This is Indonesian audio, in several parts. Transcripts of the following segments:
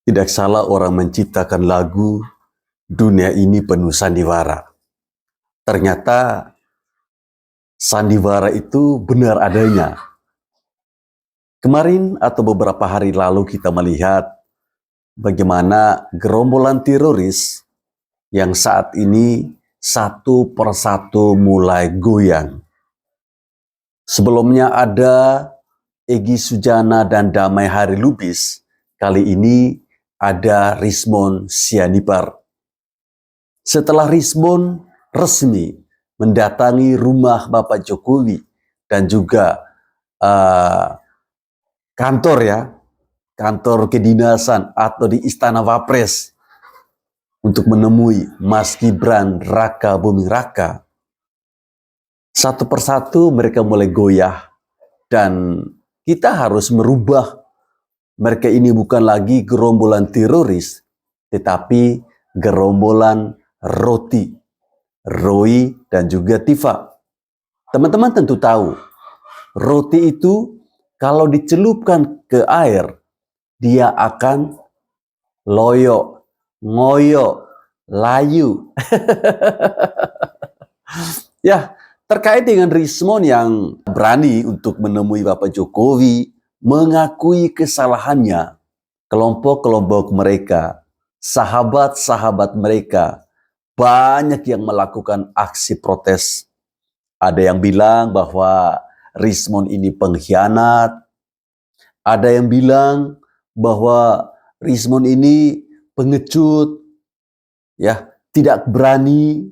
Tidak salah orang menciptakan lagu, dunia ini penuh sandiwara. Ternyata sandiwara itu benar adanya. Kemarin atau beberapa hari lalu kita melihat bagaimana gerombolan teroris yang saat ini satu persatu mulai goyang. Sebelumnya ada Egy Sujana dan Damai Hari Lubis, kali ini ada Rizmon Sianipar. Setelah Rizmon resmi mendatangi rumah Bapak Jokowi dan juga kantor kedinasan atau di Istana Wapres untuk menemui Mas Gibran Raka Buming Raka, satu persatu mereka mulai goyah dan kita harus merubah. Mereka ini bukan lagi gerombolan teroris, tetapi gerombolan Roti, Roy dan juga Tifa. Teman-teman tentu tahu, roti itu kalau dicelupkan ke air, dia akan loyo, ngoyo, layu. Ya, terkait dengan Rizmon yang berani untuk menemui Bapak Jokowi, mengakui kesalahannya, kelompok-kelompok mereka, sahabat-sahabat mereka, banyak yang melakukan aksi protes. Ada yang bilang bahwa Rizmon ini pengkhianat, ada yang bilang bahwa Rizmon ini pengecut, ya, tidak berani,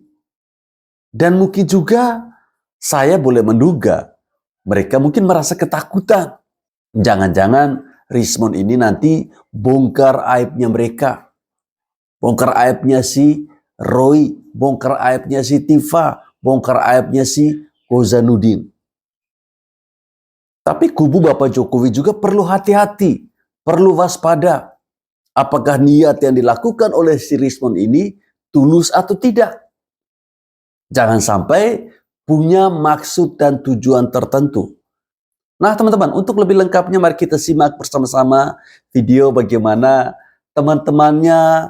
dan mungkin juga saya boleh menduga mereka mungkin merasa ketakutan. Jangan-jangan Rizmon ini nanti bongkar aibnya mereka. Bongkar aibnya si Roy, bongkar aibnya si Tifa, bongkar aibnya si Kozanuddin. Tapi kubu Bapak Jokowi juga perlu hati-hati, perlu waspada. Apakah niat yang dilakukan oleh si Rizmon ini tulus atau tidak? Jangan sampai punya maksud dan tujuan tertentu. Nah teman-teman, untuk lebih lengkapnya mari kita simak bersama-sama video bagaimana teman-temannya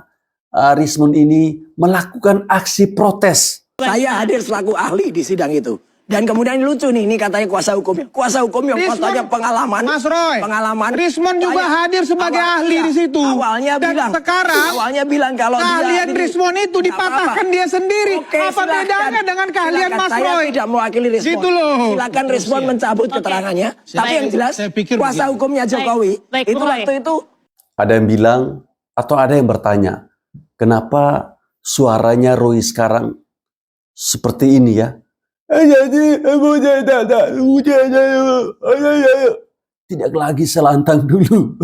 Rizmon ini melakukan aksi protes. Saya hadir selaku ahli di sidang itu. Dan kemudian lucu nih, ini katanya kuasa hukumnya. Kuasa hukum yang katanya pengalaman. Mas Roy, pengalaman. Rizmon juga hadir sebagai ahli di situ. Awalnya dan bilang. Sekarang awalnya bilang kalau keahlian Rizmon itu dipatahkan dia sendiri. Oke, apa silakan. bedanya dengan keahlian Mas Saya Roy? tidak mewakili Rizmon. Gitu loh. Silakan Rizmon mencabut keterangannya. Tapi yang jelas kuasa hukumnya Jokowi itu waktu itu. Ada yang bilang atau ada yang bertanya, kenapa suaranya Roy sekarang seperti ini ya? Tidak lagi selantang dulu.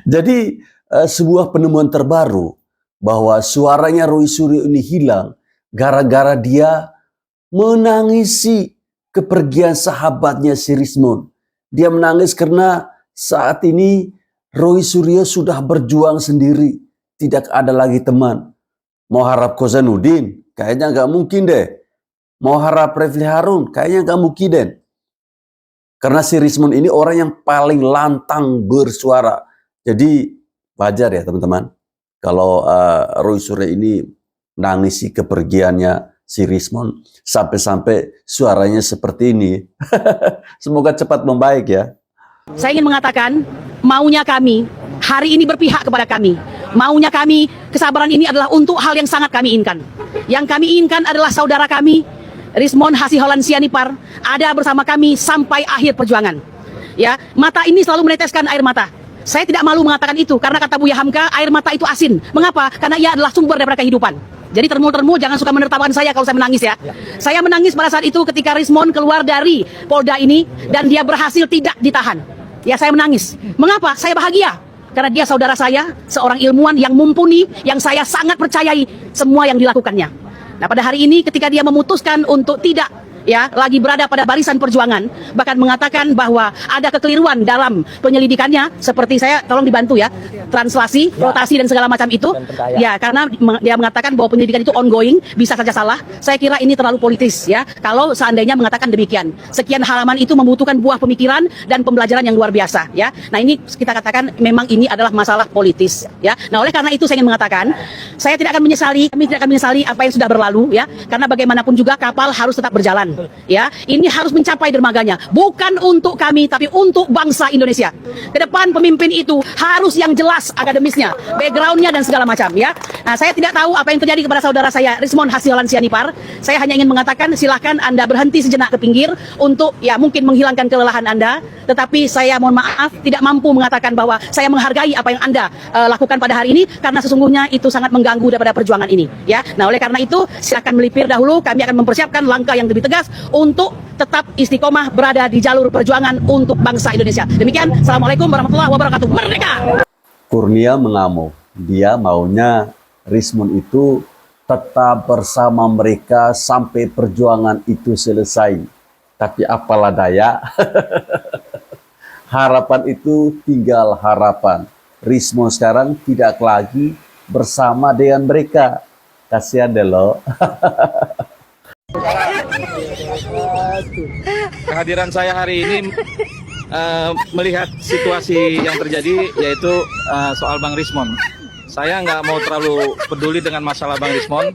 Jadi sebuah penemuan terbaru bahwa suaranya Roy Suryo ini hilang gara-gara dia menangisi kepergian sahabatnya si Rizmon. Dia menangis karena saat ini Roy Suryo sudah berjuang sendiri, tidak ada lagi teman. Mau harap Kozanuddin, kayaknya nggak mungkin deh. Mau harap Refli Harun, kayaknya nggak mungkin deh. Karena si Rizmon ini orang yang paling lantang bersuara. Jadi wajar ya teman-teman, kalau Roy Suryo ini menangisi kepergiannya si Rizmon sampai-sampai suaranya seperti ini. Semoga cepat membaik ya. Saya ingin mengatakan, maunya kami hari ini berpihak kepada kami. Maunya kami, kesabaran ini adalah untuk hal yang sangat kami inginkan. Yang kami inginkan adalah saudara kami, Rizmon Hasiholan Sianipar, ada bersama kami sampai akhir perjuangan. Ya, mata ini selalu meneteskan air mata. Saya tidak malu mengatakan itu, karena kata Buya Hamka, air mata itu asin. Mengapa? Karena ia adalah sumber daripada kehidupan. Jadi termul-termul jangan suka menertawakan saya kalau saya menangis ya. Saya menangis pada saat itu ketika Rizmon keluar dari Polda ini dan dia berhasil tidak ditahan. Ya, saya menangis. Mengapa? Saya bahagia. Karena dia saudara saya, seorang ilmuwan yang mumpuni, yang saya sangat percayai semua yang dilakukannya. Nah, pada hari ini ketika dia memutuskan untuk tidak ya lagi berada pada barisan perjuangan, bahkan mengatakan bahwa ada kekeliruan dalam penyelidikannya, seperti saya tolong dibantu ya, translasi, rotasi dan segala macam itu, ya karena dia mengatakan bahwa penyelidikan itu ongoing, bisa saja salah. Saya kira ini terlalu politis ya, kalau seandainya mengatakan demikian. Sekian halaman itu membutuhkan buah pemikiran dan pembelajaran yang luar biasa ya. Nah ini kita katakan memang ini adalah masalah politis ya. Nah oleh karena itu saya ingin mengatakan, saya tidak akan menyesali, kami tidak akan menyesali apa yang sudah berlalu ya, karena bagaimanapun juga kapal harus tetap berjalan. Ya, ini harus mencapai dermaganya, bukan untuk kami tapi untuk bangsa Indonesia. Ke depan pemimpin itu harus yang jelas akademisnya, backgroundnya dan segala macam ya. Nah, saya tidak tahu apa yang terjadi kepada saudara saya Rismon Hasiholan Sianipar. Saya hanya ingin mengatakan silahkan Anda berhenti sejenak ke pinggir untuk ya mungkin menghilangkan kelelahan Anda. Tetapi saya mohon maaf tidak mampu mengatakan bahwa saya menghargai apa yang Anda lakukan pada hari ini, karena sesungguhnya itu sangat mengganggu daripada perjuangan ini ya. Nah, oleh karena itu silakan melipir dahulu, kami akan mempersiapkan langkah yang lebih tegas untuk tetap istiqomah berada di jalur perjuangan untuk bangsa Indonesia. Demikian, Assalamualaikum warahmatullahi wabarakatuh. Merdeka! Kurnia mengamuk. Dia maunya Rismon itu tetap bersama mereka sampai perjuangan itu selesai. Tapi apalah daya, harapan itu tinggal harapan. Rismon sekarang tidak lagi bersama dengan mereka. Kasihan deh lo. Kehadiran saya hari ini melihat situasi yang terjadi, yaitu soal Bang Rismon. Saya nggak mau terlalu peduli dengan masalah Bang Rismon.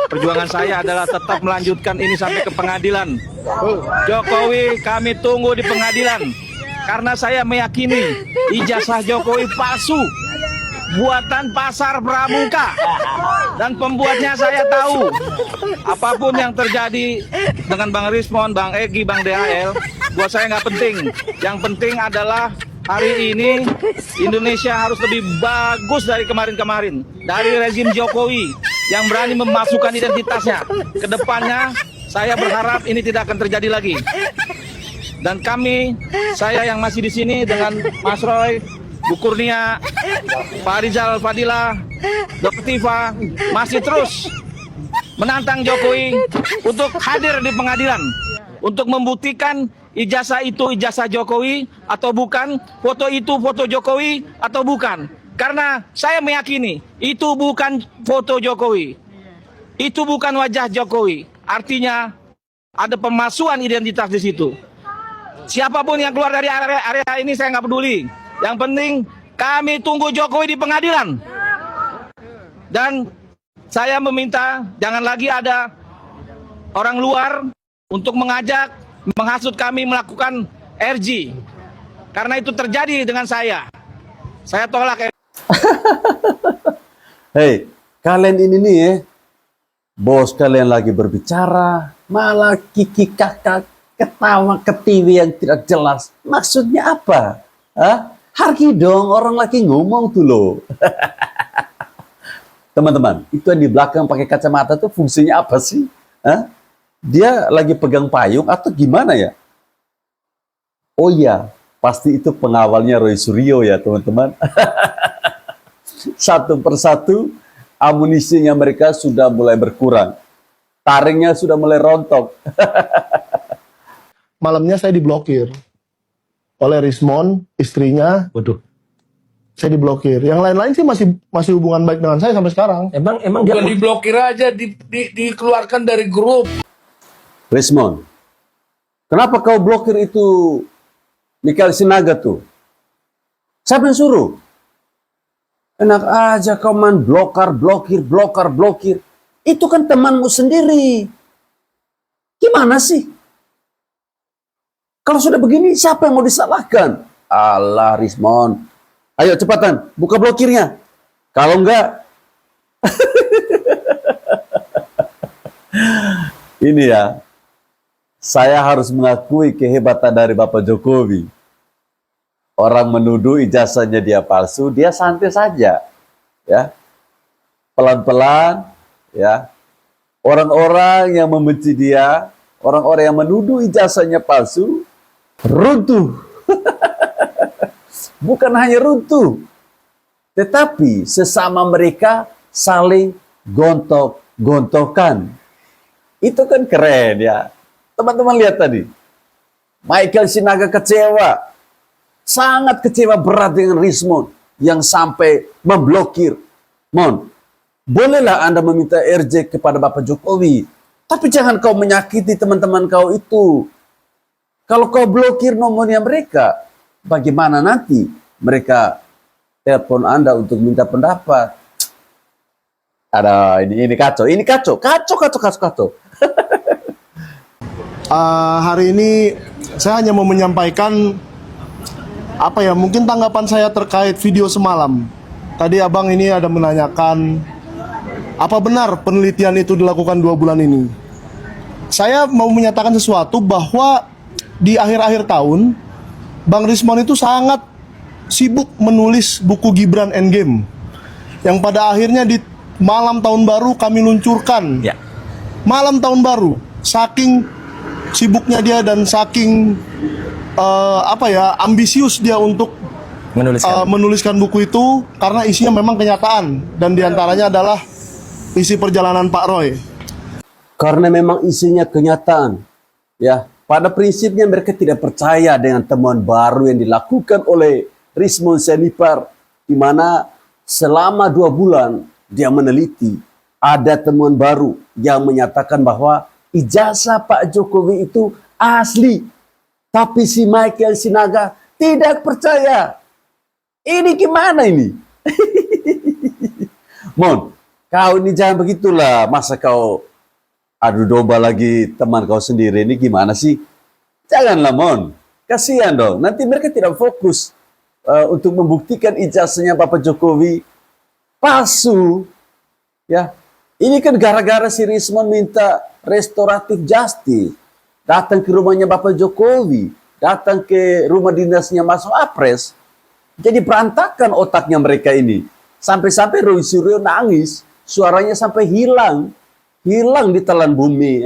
Perjuangan saya adalah tetap melanjutkan ini sampai ke pengadilan. Jokowi kami tunggu di pengadilan, karena saya meyakini ijazah Jokowi palsu, buatan pasar pramuka, dan pembuatnya saya tahu. Apapun yang terjadi dengan Bang Rismon, Bang Egy, Bang DHL, buat saya nggak penting. Yang penting adalah hari ini Indonesia harus lebih bagus dari kemarin-kemarin, dari rezim Jokowi yang berani memasukkan identitasnya. Kedepannya saya berharap ini tidak akan terjadi lagi. Dan kami, saya yang masih di sini dengan Mas Roy, Bu Kurnia, Pak Rizal Fadila, Dr. Tifa, masih terus menantang Jokowi untuk hadir di pengadilan, untuk membuktikan ijazah itu ijazah Jokowi atau bukan, foto itu foto Jokowi atau bukan. Karena saya meyakini itu bukan foto Jokowi, itu bukan wajah Jokowi. Artinya ada pemalsuan identitas di situ. Siapapun yang keluar dari area ini saya nggak peduli. Yang penting kami tunggu Jokowi di pengadilan. Dan saya meminta jangan lagi ada orang luar untuk mengajak, menghasut kami melakukan RG. Karena itu terjadi dengan saya. Saya tolak. Hei, kalian ini nih ya, bos kalian lagi berbicara, malah kiki kakak ketawa ketiwi yang tidak jelas. Maksudnya apa? Hah? Hargi dong, orang lagi ngomong tuh loh. Teman-teman, itu yang di belakang pakai kacamata tuh fungsinya apa sih? Hah? Dia lagi pegang payung atau gimana ya? Oh iya, pasti itu pengawalnya Roy Suryo ya teman-teman. Satu persatu amunisinya mereka sudah mulai berkurang. Taringnya sudah mulai rontok. Malamnya saya diblokir oleh Rismon, istrinya. Waduh. Saya diblokir. Yang lain-lain sih masih hubungan baik dengan saya sampai sekarang. Emang dia Bukan diblokir aja, dikeluarkan dari grup. Rismon, kenapa kau blokir itu Michael Sinaga tuh? Siapa yang suruh? Enak aja kau main blokir. Itu kan temanmu sendiri. Gimana sih? Kalau sudah begini, siapa yang mau disalahkan? Allah, Rismon. Ayo cepatan, buka blokirnya. Kalau enggak, ini ya, saya harus mengakui kehebatan dari Bapak Jokowi. Orang menuduh ijazahnya dia palsu, dia santai saja, ya, pelan-pelan, ya. Orang-orang yang membenci dia, orang-orang yang menuduh ijazahnya palsu, runtuh. Bukan hanya runtuh, tetapi sesama mereka saling gontok-gontokan. Itu kan keren ya. Teman-teman lihat tadi. Michael Sinaga kecewa. Sangat kecewa berat dengan Rismon yang sampai memblokir. Mon, bolehlah Anda meminta RJ kepada Bapak Jokowi, tapi jangan kau menyakiti teman-teman kau itu. Kalau kau blokir nomornya mereka, bagaimana nanti mereka telepon Anda untuk minta pendapat? Ada ini kacau, kacau. Hari ini saya hanya mau menyampaikan mungkin tanggapan saya terkait video semalam. Tadi abang ini ada menanyakan apa benar penelitian itu dilakukan 2 bulan ini. Saya mau menyatakan sesuatu bahwa di akhir-akhir tahun Bang Rismon itu sangat sibuk menulis buku Gibran Endgame yang pada akhirnya di malam tahun baru kami luncurkan. Malam tahun baru, saking sibuknya dia dan saking ambisius dia untuk menuliskan buku itu, karena isinya memang kenyataan dan diantaranya adalah isi perjalanan Pak Roy. Karena memang isinya kenyataan, ya. Pada prinsipnya mereka tidak percaya dengan temuan baru yang dilakukan oleh Rismon Sianipar, di mana selama 2 bulan dia meneliti, ada temuan baru yang menyatakan bahwa ijazah Pak Jokowi itu asli. Tapi si Michael Sinaga tidak percaya. Ini gimana ini? Mon, kau ini jangan begitulah. Masa kau adu domba lagi teman kau sendiri, ini gimana sih? Janganlah, Mon. Kasihan dong. Nanti mereka tidak fokus untuk membuktikan ijazahnya Bapak Jokowi palsu. Ya, ini kan gara-gara si Rismon minta restoratif justice, datang ke rumahnya Bapak Jokowi, datang ke rumah dinasnya Mas Wapres. Jadi berantakan otaknya mereka ini. Sampai-sampai Roy Suryo nangis, suaranya sampai hilang di telan bumi.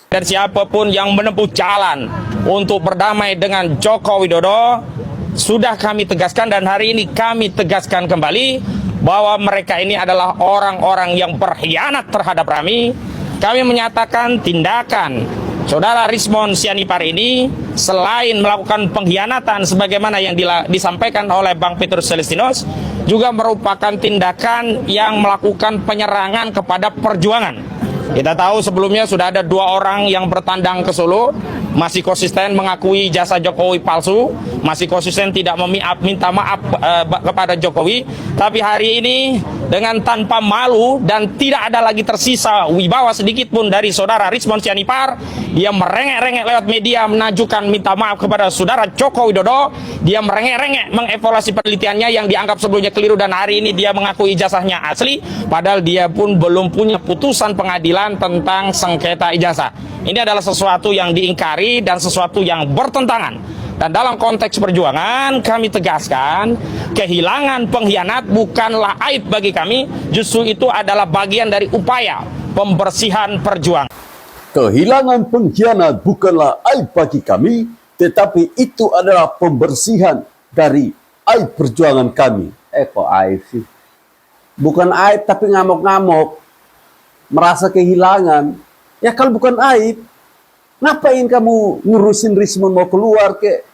Dan siapapun yang menempuh jalan untuk berdamai dengan Joko Widodo, sudah kami tegaskan dan hari ini kami tegaskan kembali bahwa mereka ini adalah orang-orang yang berkhianat terhadap kami. Kami menyatakan tindakan Saudara Rismon Sianipar ini selain melakukan pengkhianatan sebagaimana yang disampaikan oleh Bang Petrus Celestinos, juga merupakan tindakan yang melakukan penyerangan kepada perjuangan. Kita tahu sebelumnya sudah ada 2 orang yang bertandang ke Solo, masih konsisten mengakui jasa Jokowi palsu, masih konsisten tidak minta maaf kepada Jokowi. Tapi hari ini dengan tanpa malu dan tidak ada lagi tersisa wibawa sedikit pun dari saudara Rismon Sianipar, dia merengek-rengek lewat media menajukan minta maaf kepada saudara Joko Widodo. Dia merengek-rengek mengevaluasi penelitiannya yang dianggap sebelumnya keliru, dan hari ini dia mengakui ijazahnya asli, padahal dia pun belum punya putusan pengadilan tentang sengketa ijazah. Ini adalah sesuatu yang diingkari dan sesuatu yang bertentangan. Dan dalam konteks perjuangan kami tegaskan, kehilangan pengkhianat bukanlah aib bagi kami, justru itu adalah bagian dari upaya pembersihan perjuangan. Kehilangan pengkhianat bukanlah aib bagi kami, tetapi itu adalah pembersihan dari aib perjuangan kami. Kok aib sih? Bukan aib tapi ngamuk-ngamuk, merasa kehilangan. Ya kalau bukan aib, ngapain kamu ngurusin Rismon mau keluar kek?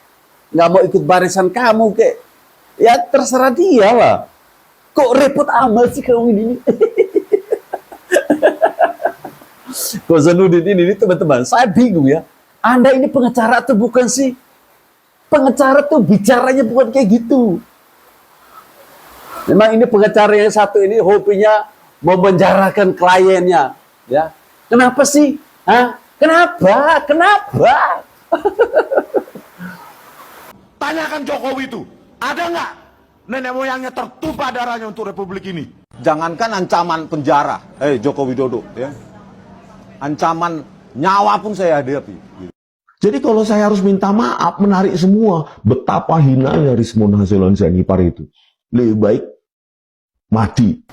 Nggak mau ikut barisan kamu kek? Ya terserah dia lah. Kok repot amat sih kamu ini? Kozanuddin ini teman-teman, saya bingung ya. Anda ini pengacara atau bukan sih? Pengacara tuh bicaranya bukan kayak gitu. Memang ini pengacara yang satu ini hobinya memenjarakan kliennya, ya. Kenapa sih? Hah? Kenapa? Tanyakan Jokowi itu, ada nggak nenek moyangnya tertumpah darahnya untuk Republik ini? Jangankan ancaman penjara, Joko Widodo, ya. Ancaman nyawa pun saya hadapi. Jadi kalau saya harus minta maaf, menarik semua, betapa hinanya Rismon Sianipar itu. Lebih baik mati.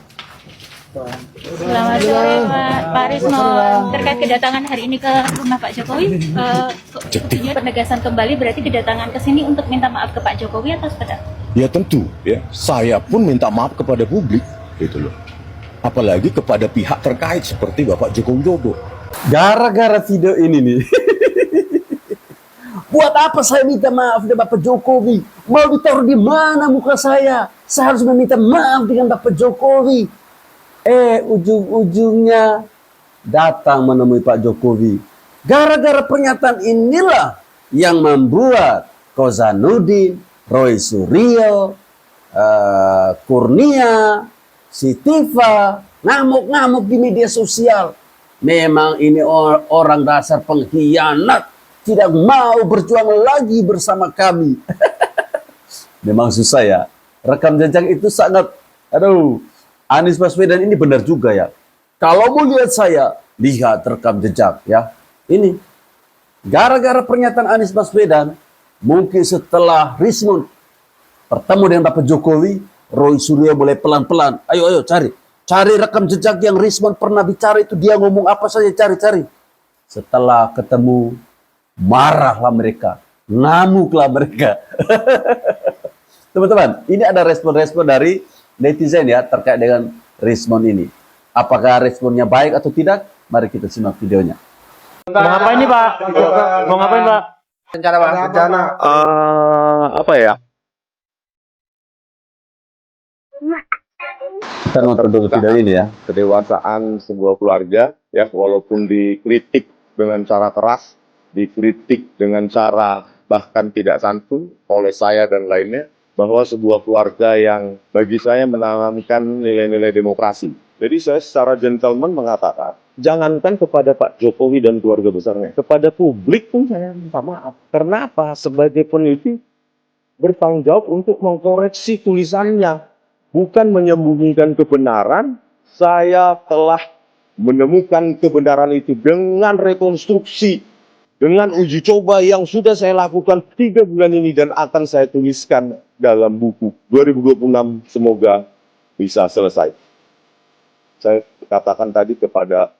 Selamat sore Pak Rismon. Terkait kedatangan hari ini ke rumah Pak Jokowi, penegasan kembali berarti kedatangan ke sini untuk minta maaf ke Pak Jokowi atau sekedar? Ya tentu, ya. Saya pun minta maaf kepada publik, gitu loh. Apalagi kepada pihak terkait seperti Bapak Joko Widodo. Gara-gara video ini nih. Buat apa saya minta maaf dengan Bapak Jokowi? Mau ditaruh di mana muka saya? Saya harus meminta maaf dengan Bapak Jokowi. Ujung-ujungnya datang menemui Pak Jokowi. Gara-gara pernyataan inilah yang membuat Kozanuddin, Roy Suryo, Kurnia, Sitiva ngamuk-ngamuk di media sosial. Memang ini orang dasar pengkhianat, tidak mau berjuang lagi bersama kami. Memang susah ya. Rekam jejak itu sangat, Anies Baswedan ini benar juga ya. Kalau mau lihat saya, lihat rekam jejak ya. Ini gara-gara pernyataan Anies Baswedan, mungkin setelah Rismon bertemu dengan Bapak Jokowi, Roy Suryo mulai pelan-pelan. Ayo cari rekam jejak yang Rismon pernah bicara itu, dia ngomong apa saja, cari. Setelah ketemu, marahlah mereka, ngamuklah mereka. Teman-teman, ini ada respon-respon dari netizen ya terkait dengan Rismon ini. Apakah responnya baik atau tidak? Mari kita simak videonya. Mau ngapain nih Pak? Mau ngapain Pak? Rencana Pak, rencana. Apa ya? Kita nonton dulu video ini ya. Kedewasaan sebuah keluarga, ya, walaupun dikritik dengan cara keras, dikritik dengan cara bahkan tidak santun oleh saya dan lainnya, bahwa sebuah keluarga yang bagi saya menanamkan nilai-nilai demokrasi. Jadi saya secara gentleman mengatakan, jangankan kepada Pak Jokowi dan keluarga besarnya, kepada publik pun saya minta maaf. Karena apa? Sebagai peneliti bertanggung jawab untuk mengkoreksi tulisannya, bukan menyembunyikan kebenaran. Saya telah menemukan kebenaran itu dengan rekonstruksi, dengan uji coba yang sudah saya lakukan 3 bulan ini dan akan saya tuliskan dalam buku 2026, semoga bisa selesai. Saya katakan tadi kepada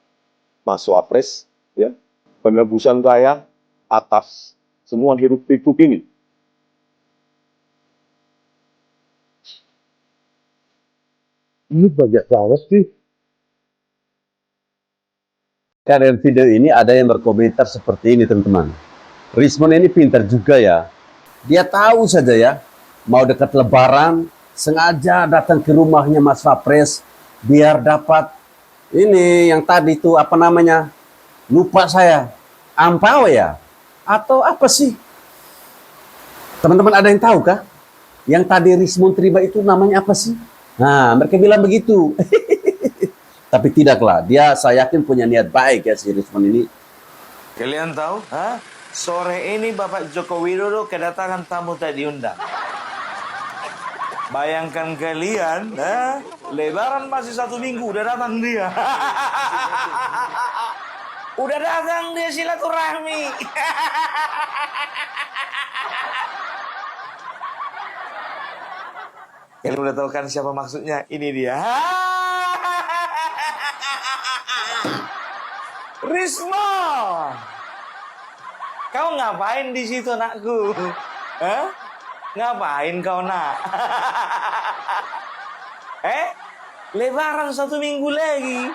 Mas Wapres, ya, penebusan saya atas semua hiruk pikuk ini. Ini banyak banget sih. Karena video ini ada yang berkomentar seperti ini, teman-teman. Rismon ini pintar juga ya. Dia tahu saja ya, mau dekat Lebaran, sengaja datang ke rumahnya Mas Wapres biar dapat ini yang tadi itu apa namanya? Lupa saya. Ampau ya? Atau apa sih? Teman-teman ada yang tahu kah? Yang tadi Rismon terima itu namanya apa sih? Nah, mereka bilang begitu. Tapi tidaklah, saya yakin punya niat baik ya si Rismon ini. Kalian tahu? Sore ini Bapak Joko Widodo kedatangan tamu tak diundang. Bayangkan kalian, Lebaran masih 1 minggu, udah datang dia. Udah datang dia silaturahmi. Kalian udah tahu kan siapa maksudnya? Ini dia. Risma, kau ngapain di situ, nakku? Ngapain kau, nak? Lebaran 1 minggu lagi.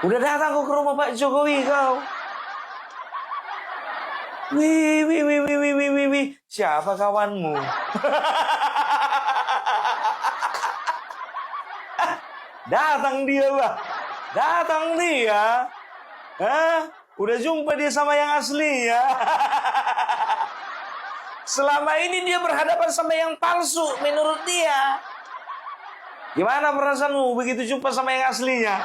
Udah datang kau ke rumah Pak Jokowi kau. Wih. Siapa kawanmu? Datang dia, Pak. Datang dia. Udah jumpa dia sama yang asli ya. Selama ini dia berhadapan sama yang palsu menurut dia. Gimana perasaanmu begitu jumpa sama yang aslinya?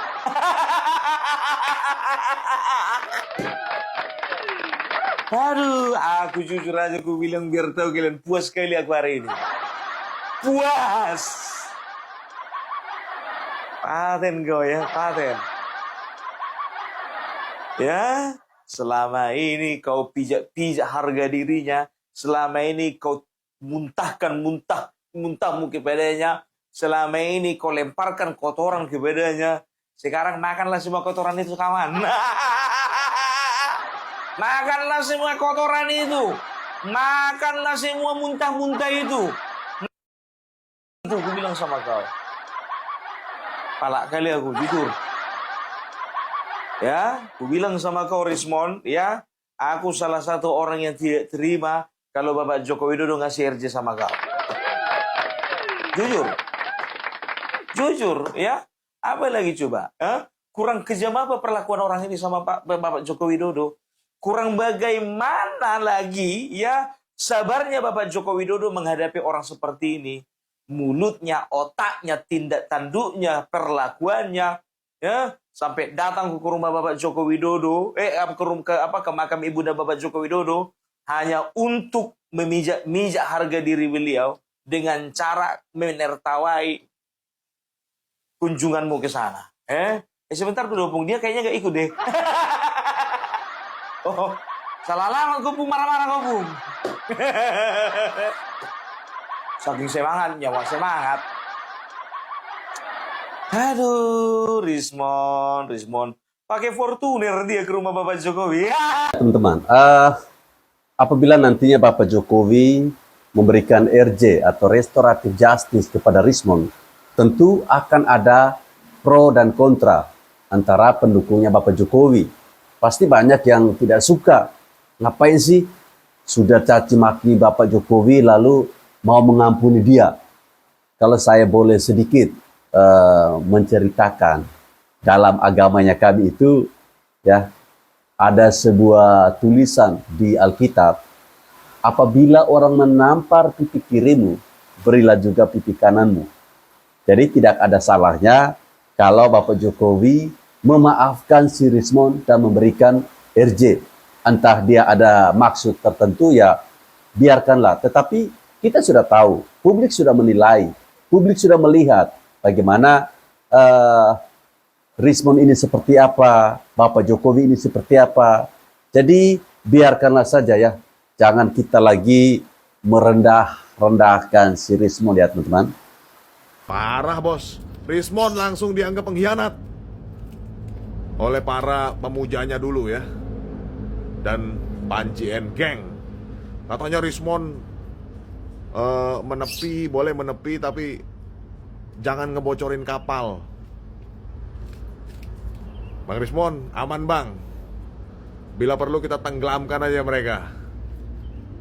Aduh, aku jujur aja aku bilang biar tahu kalian puas sekali aku hari ini. Puas. Paten kau ya, paten. Ya, selama ini kau pijak-pijak harga dirinya. Selama ini kau muntahmu kepadanya. Selama ini kau lemparkan kotoran kepadanya. Sekarang makanlah semua kotoran itu, kawan. Makanlah semua kotoran itu. Makanlah semua muntah-muntah itu. Itu aku bilang sama kau. Palak kali aku, jujur. Ya, aku bilang sama kau Rismon, ya, aku salah satu orang yang tidak terima kalau Bapak Joko Widodo ngasih RJ sama kau. Jujur. Jujur, ya. Apa lagi coba? Kurang kejam apa perlakuan orang ini sama Bapak Joko Widodo? Kurang bagaimana lagi, ya, sabarnya Bapak Joko Widodo menghadapi orang seperti ini. Mulutnya, otaknya, tindak tanduknya, perlakuannya, ya, sampai datang ke rumah Bapak Joko Widodo, ke makam ibunda Bapak Joko Widodo hanya untuk memijak harga diri beliau dengan cara menertawai kunjunganmu ke sana. Sebentar dulu, Bung, dia kayaknya gak ikut deh. Oh, salah alamat kau, Bung, marah-marah kau, Bung. Saking semangat, nyawa semangat. Aduh, Rismon. Pakai Fortuner dia ke rumah Bapak Jokowi. Teman-teman, apabila nantinya Bapak Jokowi memberikan RJ atau restoratif justice kepada Rismon, tentu akan ada pro dan kontra antara pendukungnya Bapak Jokowi. Pasti banyak yang tidak suka. Ngapain sih sudah caci maki Bapak Jokowi lalu mau mengampuni dia? Kalau saya boleh sedikit menceritakan, dalam agamanya kami itu, ya, ada sebuah tulisan di Alkitab, apabila orang menampar pipi kirimu, berilah juga pipi kananmu. Jadi tidak ada salahnya kalau Bapak Jokowi memaafkan si Rismon dan memberikan RJ. Entah dia ada maksud tertentu, ya biarkanlah. Tetapi kita sudah tahu, publik sudah menilai, publik sudah melihat bagaimana Rismon ini seperti apa, Bapak Jokowi ini seperti apa. Jadi biarkanlah saja, ya. Jangan kita lagi merendahkan si Rismon, ya teman-teman. Parah, Bos. Rismon langsung dianggap pengkhianat oleh para pemujanya dulu, ya. Dan Panji and Gang. Katanya Rismon menepi, boleh menepi, tapi jangan ngebocorin kapal. Bang Rismon, aman bang. Bila perlu kita tenggelamkan aja mereka.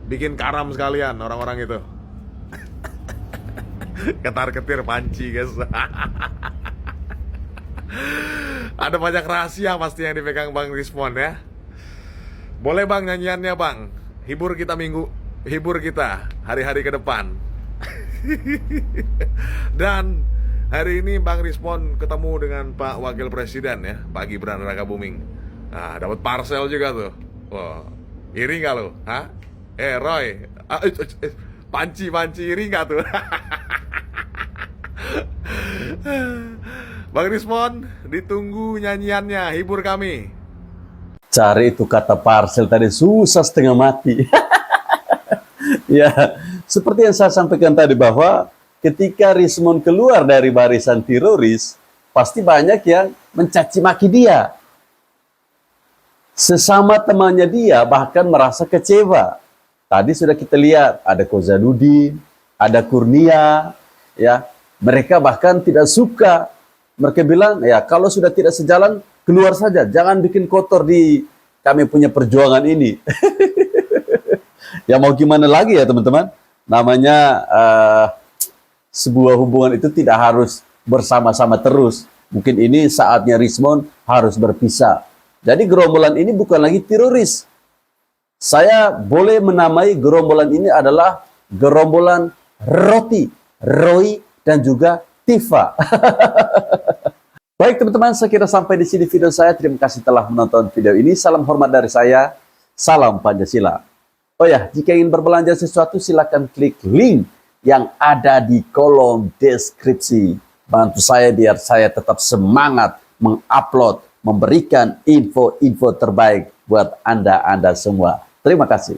Bikin karam sekalian orang-orang itu. Ketar-ketir Panci, guys. Ada banyak rahasia pasti yang dipegang Bang Rismon, ya. Boleh bang nyanyiannya bang. Hibur kita hari-hari ke depan. Dan hari ini Bang Rismon ketemu dengan Pak Wakil Presiden, ya, Pak Gibran Rakabuming. Nah, dapat parcel juga tuh. Wah, iri nggak lo? Hah? Roy, Panci iri nggak tuh? Bang Rismon, ditunggu nyanyiannya, hibur kami. Cari itu kata parcel tadi susah setengah mati. Ya, seperti yang saya sampaikan tadi bahwa ketika Rismon keluar dari barisan teroris, pasti banyak yang mencaci maki dia. Sesama temannya dia bahkan merasa kecewa. Tadi sudah kita lihat ada Kozanudin, ada Kurnia, ya. Mereka bahkan tidak suka. Mereka bilang, ya kalau sudah tidak sejalan, keluar saja. Jangan bikin kotor di kami punya perjuangan ini. Ya mau gimana lagi ya teman-teman. Namanya sebuah hubungan itu tidak harus bersama-sama terus. Mungkin ini saatnya Rismon harus berpisah. Jadi gerombolan ini bukan lagi teroris. Saya boleh menamai gerombolan ini adalah gerombolan Roti, Roy, dan juga Tifa. Baik teman-teman, saya kira sampai di sini video saya. Terima kasih telah menonton video ini. Salam hormat dari saya. Salam Pancasila. Oh ya, jika ingin berbelanja sesuatu silakan klik link yang ada di kolom deskripsi. Bantu saya biar saya tetap semangat mengupload, memberikan info-info terbaik buat Anda semua. Terima kasih.